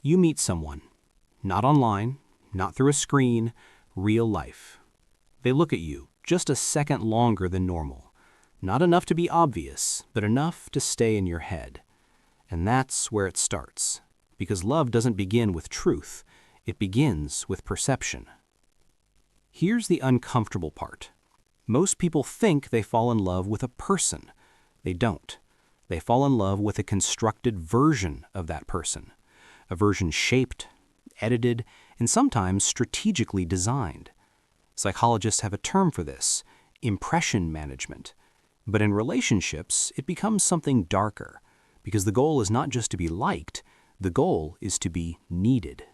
You meet someone, not online, not through a screen, real life. They look at you just a second longer than normal. Not enough to be obvious, but enough to stay in your head. And that's where it starts, because love doesn't begin with truth, it begins with perception. Here's the uncomfortable part. Most people think they fall in love with a person. They don't. They fall in love with a constructed version of that person, a version shaped, edited, and sometimes strategically designed. Psychologists have a term for this, impression management. But in relationships, it becomes something darker, because the goal is not just to be liked, the goal is to be needed.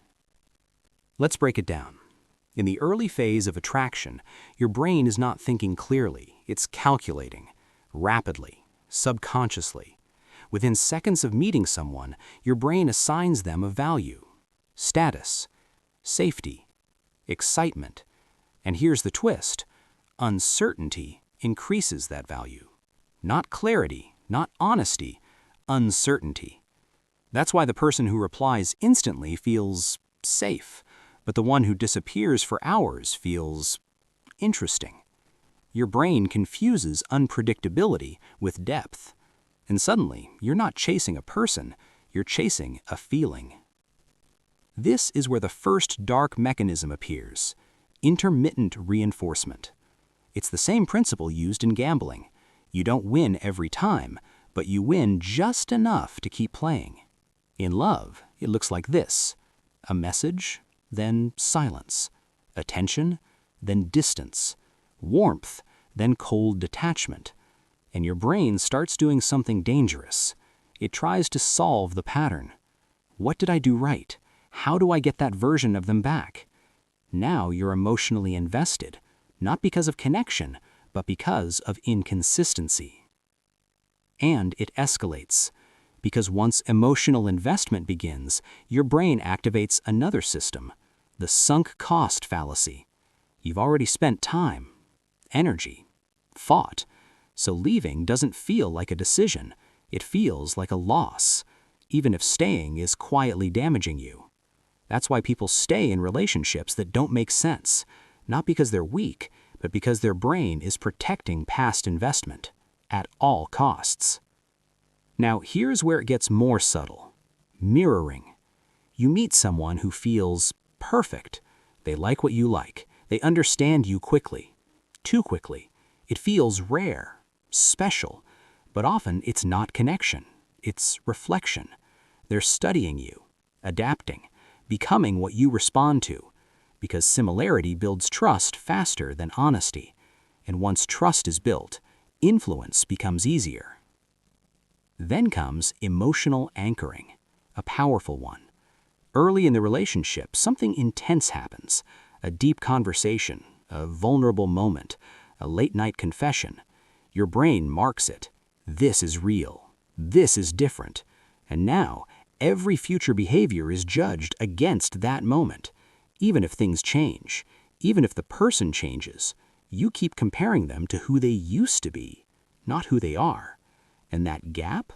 Let's break it down. In the early phase of attraction, your brain is not thinking clearly, it's calculating, rapidly, subconsciously. Within seconds of meeting someone, your brain assigns them a value, status, safety, excitement. And here's the twist, uncertainty increases that value. Not clarity, not honesty, uncertainty. That's why the person who replies instantly feels safe, but the one who disappears for hours feels interesting. Your brain confuses unpredictability with depth. And suddenly, you're not chasing a person, you're chasing a feeling. This is where the first dark mechanism appears, intermittent reinforcement. It's the same principle used in gambling. You don't win every time, but you win just enough to keep playing. In love, it looks like this: a message, then silence, attention, then distance, warmth, then cold detachment. And your brain starts doing something dangerous. It tries to solve the pattern. What did I do right? How do I get that version of them back? Now you're emotionally invested, not because of connection, but because of inconsistency. And it escalates, because once emotional investment begins, your brain activates another system, the sunk cost fallacy. You've already spent time, energy, thought, so leaving doesn't feel like a decision, it feels like a loss, even if staying is quietly damaging you. That's why people stay in relationships that don't make sense, not because they're weak, but because their brain is protecting past investment at all costs. Now, here's where it gets more subtle. Mirroring. You meet someone who feels perfect. They like what you like. They understand you quickly. Too quickly. It feels rare, special, but often it's not connection. It's reflection. They're studying you, adapting, becoming what you respond to, because similarity builds trust faster than honesty. And once trust is built, influence becomes easier. Then comes emotional anchoring, a powerful one. Early in the relationship, something intense happens, a deep conversation, a vulnerable moment, a late-night confession. Your brain marks it. This is real. This is different. And now, every future behavior is judged against that moment. Even if things change, even if the person changes, you keep comparing them to who they used to be, not who they are. And that gap?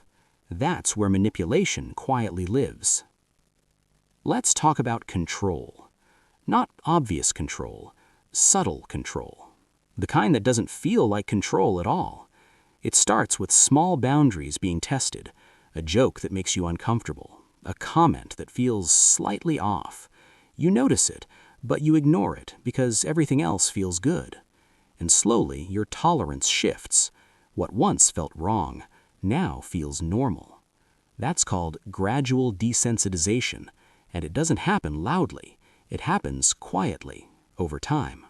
That's where manipulation quietly lives. Let's talk about control. Not obvious control, subtle control. The kind that doesn't feel like control at all. It starts with small boundaries being tested, a joke that makes you uncomfortable, a comment that feels slightly off. You notice it, but you ignore it because everything else feels good. And slowly, your tolerance shifts. What once felt wrong now feels normal. That's called gradual desensitization, and it doesn't happen loudly. It happens quietly, over time.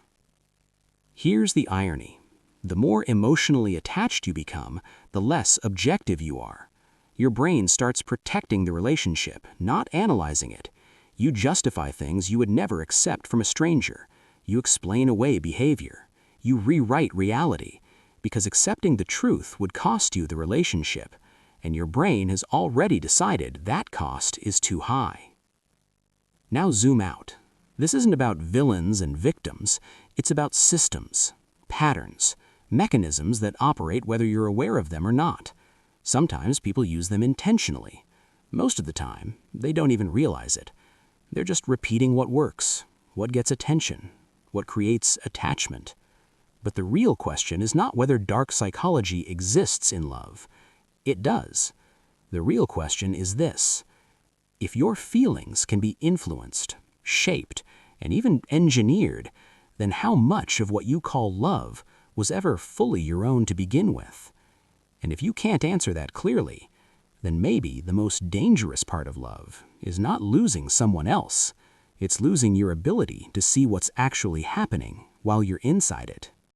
Here's the irony. The more emotionally attached you become, the less objective you are. Your brain starts protecting the relationship, not analyzing it. You justify things you would never accept from a stranger. You explain away behavior. You rewrite reality, because accepting the truth would cost you the relationship, and your brain has already decided that cost is too high. Now zoom out. This isn't about villains and victims. It's about systems, patterns, mechanisms that operate whether you're aware of them or not. Sometimes people use them intentionally. Most of the time, they don't even realize it. They're just repeating what works, what gets attention, what creates attachment. But the real question is not whether dark psychology exists in love. It does. The real question is this: if your feelings can be influenced, shaped, and even engineered, then how much of what you call love was ever fully your own to begin with? And if you can't answer that clearly, then maybe the most dangerous part of love is not losing someone else. It's losing your ability to see what's actually happening while you're inside it.